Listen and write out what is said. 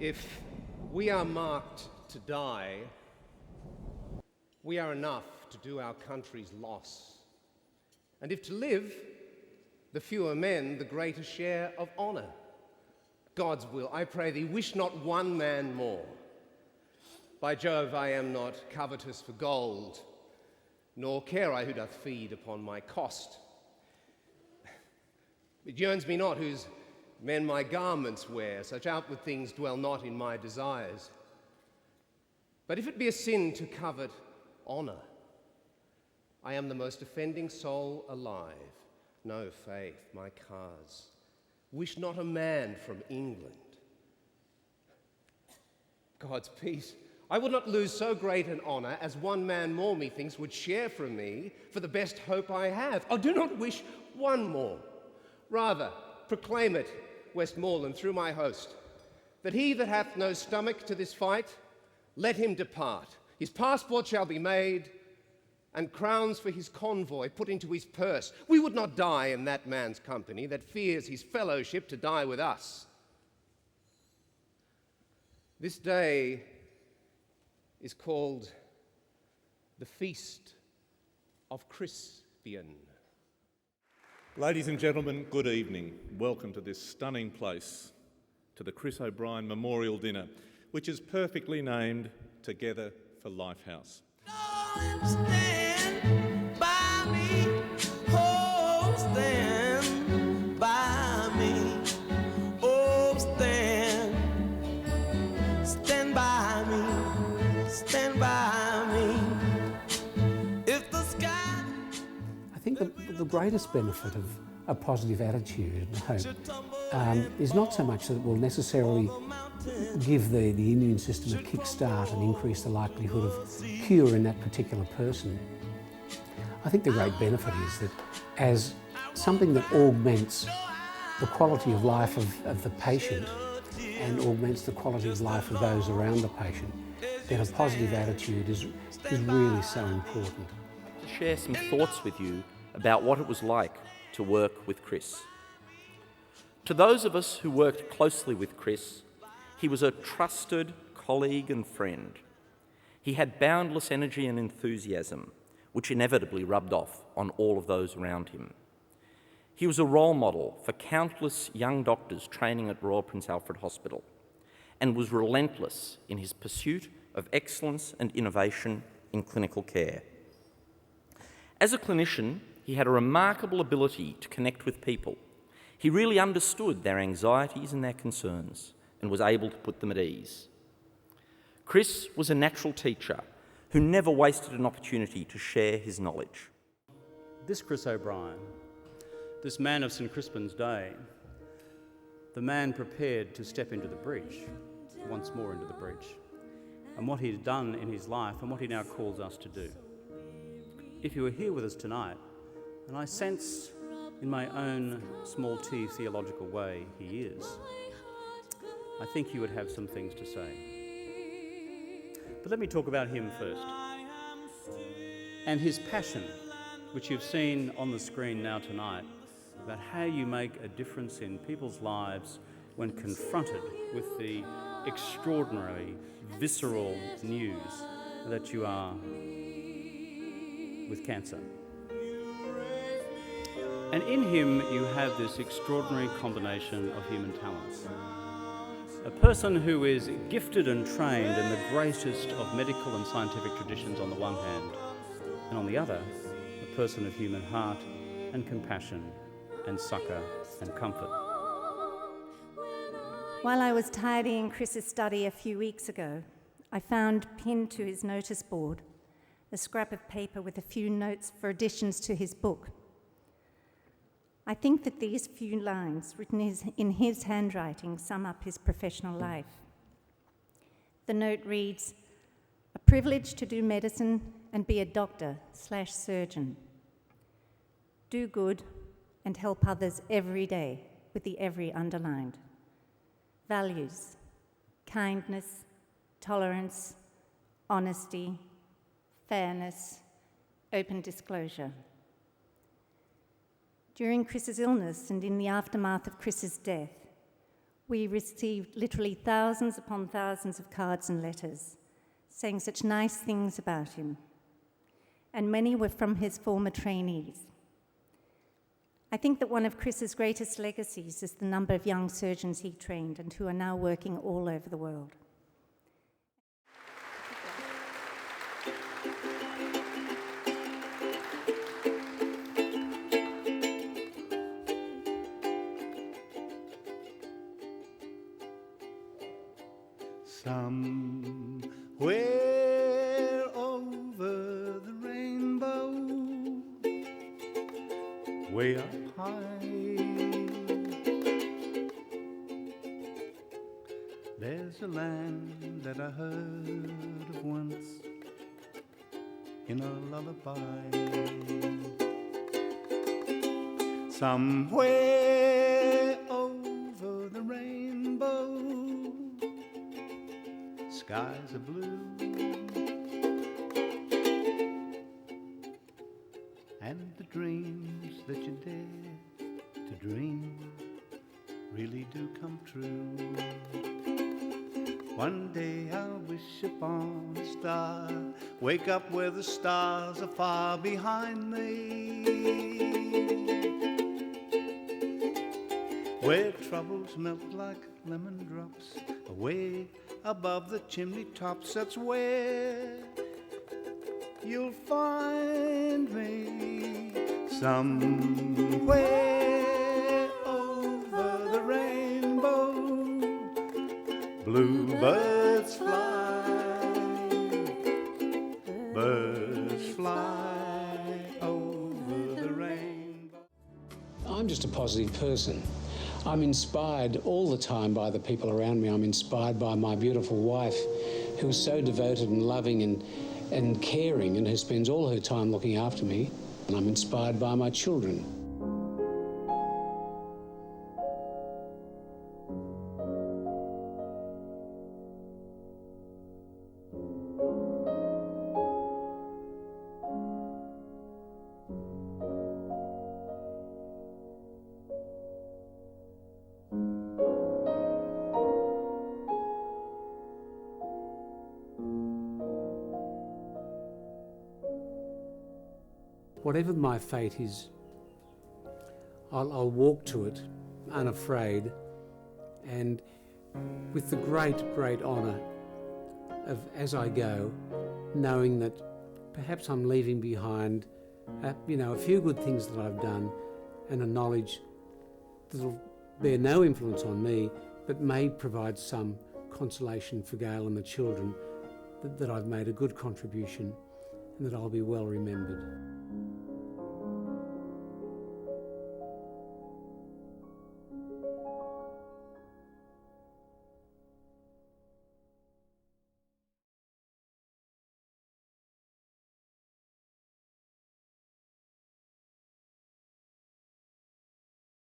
If we are marked to die, we are enough to do our country's loss. And if to live, the fewer men, the greater share of honour. God's will, I pray thee, wish not one man more. By Jove, I am not covetous for gold, nor care I who doth feed upon my cost. It yearns me not whose men my garments wear, such outward things dwell not in my desires. But if it be a sin to covet honour, I am the most offending soul alive. No faith, my cause. Wish not a man from England. God's peace. I would not lose so great an honour as one man more, methinks, would share from me for the best hope I have. I do not wish one more. Rather, proclaim it, Westmoreland, through my host, that he that hath no stomach to this fight, let him depart. His passport shall be made, and crowns for his convoy put into his purse. We would not die in that man's company that fears his fellowship to die with us. This day is called the Feast of Shakespearean. Ladies and gentlemen, good evening. Welcome to this stunning place, to the Chris O'Brien Memorial Dinner, which is perfectly named Together for Lifehouse. Stand by me, oh, stand by me, oh, stand by me, stand by me. If the sky... I think that the greatest benefit of a positive attitude and hope is not so much that it will necessarily give the immune system a kickstart and increase the likelihood of cure in that particular person. I think the great benefit is that as something that augments the quality of life of the patient and augments the quality of life of those around the patient, then a positive attitude is really so important. To share some thoughts with you about what it was like to work with Chris. To those of us who worked closely with Chris, he was a trusted colleague and friend. He had boundless energy and enthusiasm, which inevitably rubbed off on all of those around him. He was a role model for countless young doctors training at Royal Prince Alfred Hospital and was relentless in his pursuit of excellence and innovation in clinical care. As a clinician, he had a remarkable ability to connect with people. He really understood their anxieties and their concerns and was able to put them at ease. Chris was a natural teacher who never wasted an opportunity to share his knowledge. This Chris O'Brien, this man of St Crispin's Day, the man prepared to step into the breach, once more into the breach, and what he'd done in his life and what he now calls us to do. If you were here with us tonight, and I sense in my own small t theological way he is, I think you would have some things to say. But let me talk about him first. And his passion, which you've seen on the screen now tonight, about how you make a difference in people's lives when confronted with the extraordinary, visceral news that you are with cancer. And in him you have this extraordinary combination of human talents. A person who is gifted and trained in the greatest of medical and scientific traditions on the one hand, and on the other, a person of human heart and compassion and succour and comfort. While I was tidying Chris's study a few weeks ago, I found pinned to his notice board a scrap of paper with a few notes for additions to his book. I think that these few lines, written in his handwriting, sum up his professional life. The note reads, "A privilege to do medicine and be a doctor/surgeon. Do good and help others every day," with the every underlined. Values: kindness, tolerance, honesty, fairness, open disclosure. During Chris's illness and in the aftermath of Chris's death, we received literally thousands upon thousands of cards and letters saying such nice things about him, and many were from his former trainees. I think that one of Chris's greatest legacies is the number of young surgeons he trained and who are now working all over the world. Somewhere over the rainbow, way up high, there's a land that I heard of once in a lullaby. Somewhere over the rainbow, skies are blue, and the dreams that you dare to dream really do come true. One day I'll wish upon a star, wake up where the stars are far behind me, where troubles melt like lemon drops away above the chimney tops. That's where you'll find me, somewhere over the rainbow. Bluebirds fly, birds fly over the rainbow. I'm just a positive person. I'm inspired all the time by the people around me. I'm inspired by my beautiful wife, who is so devoted and loving and caring, and who spends all her time looking after me. And I'm inspired by my children. Whatever my fate is, I'll walk to it unafraid, and with the great, great honour of, as I go, knowing that perhaps I'm leaving behind, a few good things that I've done, and a knowledge that'll bear no influence on me, but may provide some consolation for Gail and the children, that I've made a good contribution and that I'll be well remembered.